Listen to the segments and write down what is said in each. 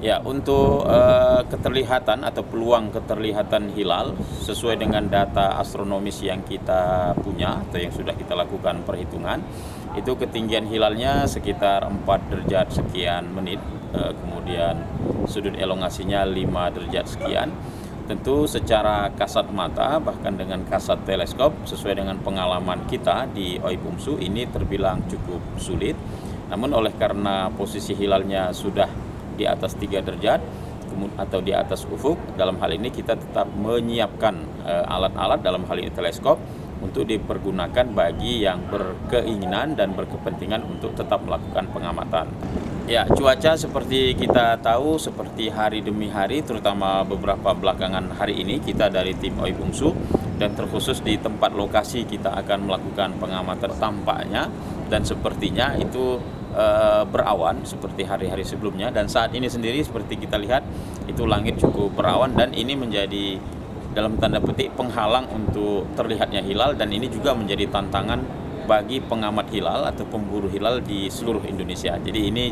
Ya, untuk keterlihatan atau peluang keterlihatan hilal sesuai dengan data astronomis yang kita punya atau yang sudah kita lakukan perhitungan, itu ketinggian hilalnya sekitar 4 derajat sekian menit, kemudian sudut elongasinya 5 derajat sekian. Tentu secara kasat mata bahkan dengan kasat teleskop sesuai dengan pengalaman kita di Oi Bungsu ini terbilang cukup sulit. Namun oleh karena posisi hilalnya sudah di atas 3 derajat atau di atas ufuk, dalam hal ini kita tetap menyiapkan alat-alat, dalam hal ini teleskop, untuk dipergunakan bagi yang berkeinginan dan berkepentingan untuk tetap melakukan pengamatan. Ya, cuaca seperti kita tahu, seperti hari demi hari, terutama beberapa belakangan hari ini, kita dari tim Oi Bungsu dan terkhusus di tempat lokasi kita akan melakukan pengamatan, tampaknya dan sepertinya itu berawan seperti hari-hari sebelumnya, dan saat ini sendiri seperti kita lihat itu langit cukup berawan, dan ini menjadi dalam tanda petik penghalang untuk terlihatnya hilal, dan ini juga menjadi tantangan bagi pengamat hilal atau pemburu hilal di seluruh Indonesia. Jadi ini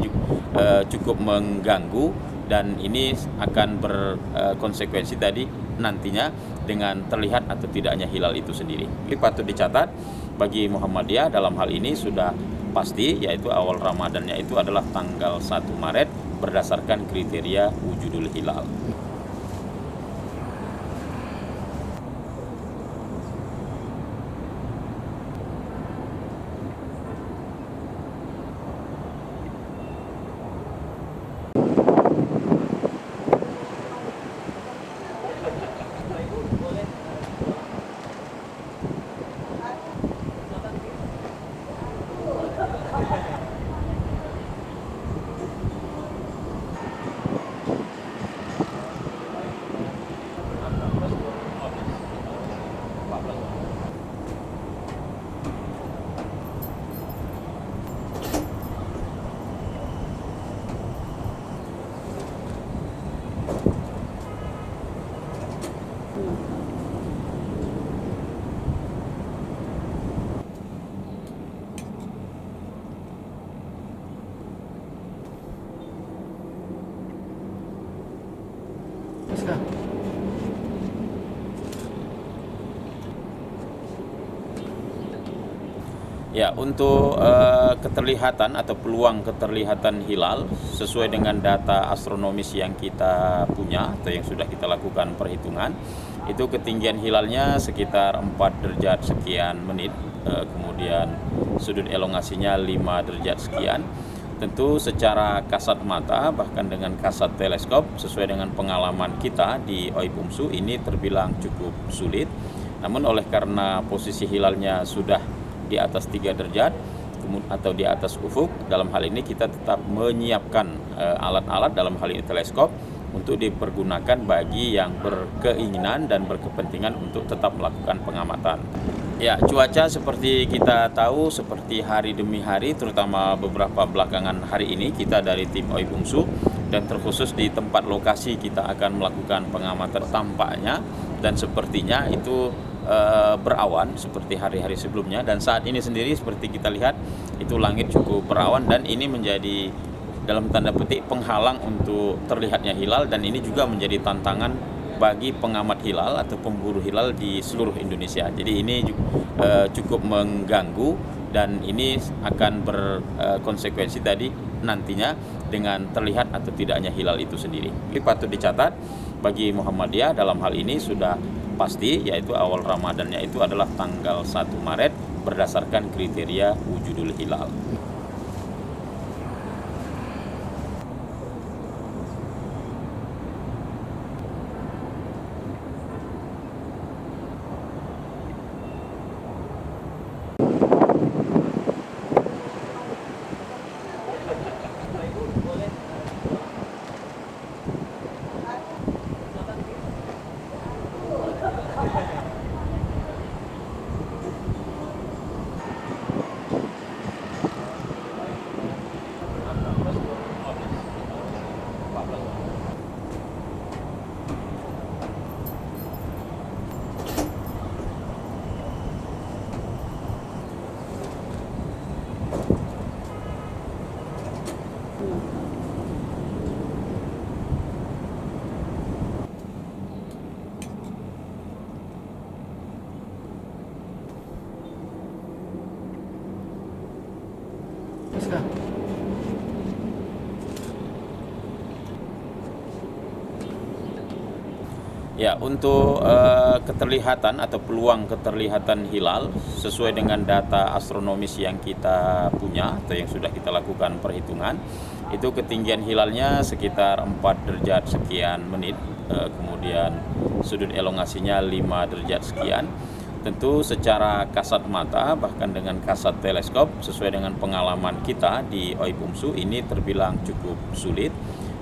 cukup mengganggu, dan ini akan berkonsekuensi tadi nantinya dengan terlihat atau tidaknya hilal itu sendiri. Ini patut dicatat bagi Muhammadiyah dalam hal ini sudah pasti, yaitu awal Ramadannya itu adalah tanggal 1 Maret berdasarkan kriteria wujudul hilal. Ya, untuk keterlihatan atau peluang keterlihatan hilal sesuai dengan data astronomis yang kita punya atau yang sudah kita lakukan perhitungan, itu ketinggian hilalnya sekitar 4 derajat sekian menit, kemudian sudut elongasinya 5 derajat sekian. Tentu secara kasat mata bahkan dengan kasat teleskop sesuai dengan pengalaman kita di Oi Bungsu ini terbilang cukup sulit. Namun oleh karena posisi hilalnya sudah di atas 3 derajat atau di atas ufuk, dalam hal ini kita tetap menyiapkan alat-alat, dalam hal ini teleskop, untuk dipergunakan bagi yang berkeinginan dan berkepentingan untuk tetap melakukan pengamatan. Ya, cuaca seperti kita tahu, seperti hari demi hari, terutama beberapa belakangan hari ini, kita dari tim Oi Bungsu dan terkhusus di tempat lokasi kita akan melakukan pengamatan, tampaknya dan sepertinya itu berawan seperti hari-hari sebelumnya, dan saat ini sendiri seperti kita lihat itu langit cukup berawan, dan ini menjadi dalam tanda petik penghalang untuk terlihatnya hilal, dan ini juga menjadi tantangan bagi pengamat hilal atau pemburu hilal di seluruh Indonesia. Jadi ini cukup mengganggu, dan ini akan berkonsekuensi tadi nantinya dengan terlihat atau tidaknya hilal itu sendiri. Ini patut dicatat bagi Muhammadiyah dalam hal ini sudah pasti, yaitu awal Ramadannya itu adalah tanggal 1 Maret berdasarkan kriteria wujudul hilal. sudah. Ya, untuk keterlihatan atau peluang keterlihatan hilal sesuai dengan data astronomis yang kita punya atau yang sudah kita lakukan perhitungan, itu ketinggian hilalnya sekitar 4 derajat sekian menit, kemudian sudut elongasinya 5 derajat sekian. Tentu secara kasat mata bahkan dengan kasat teleskop sesuai dengan pengalaman kita di Oibungsu ini terbilang cukup sulit.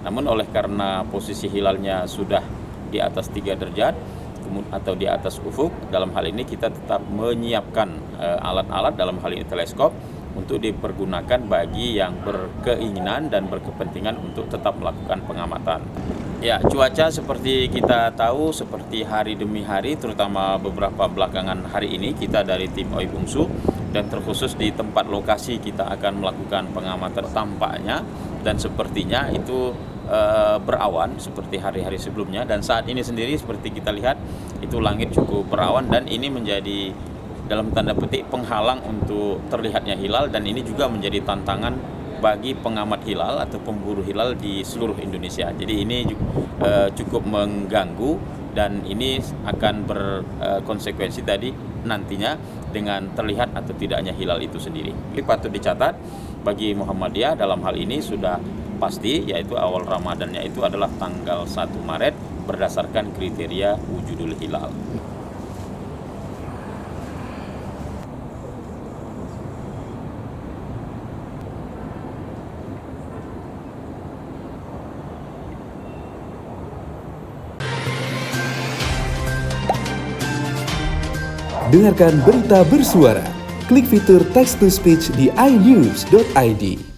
Namun oleh karena posisi hilalnya sudah di atas 3 derajat atau di atas ufuk, dalam hal ini kita tetap menyiapkan alat-alat, dalam hal ini teleskop, untuk dipergunakan bagi yang berkeinginan dan berkepentingan untuk tetap melakukan pengamatan. Ya, cuaca seperti kita tahu, seperti hari demi hari, terutama beberapa belakangan hari ini kita dari tim Oibungsu dan terkhusus di tempat lokasi kita akan melakukan pengamatan, tampaknya dan sepertinya itu berawan seperti hari-hari sebelumnya, dan saat ini sendiri seperti kita lihat itu langit cukup berawan, dan ini menjadi dalam tanda petik penghalang untuk terlihatnya hilal, dan ini juga menjadi tantangan bagi pengamat hilal atau pemburu hilal di seluruh Indonesia. Jadi ini cukup mengganggu dan ini akan berkonsekuensi tadi nantinya dengan terlihat atau tidaknya hilal itu sendiri. Ini patut dicatat bagi Muhammadiyah dalam hal ini sudah pasti, yaitu awal Ramadannya itu adalah tanggal 1 Maret berdasarkan kriteria wujudul hilal. Dengarkan berita bersuara. Klik fitur text to speech di inews.id.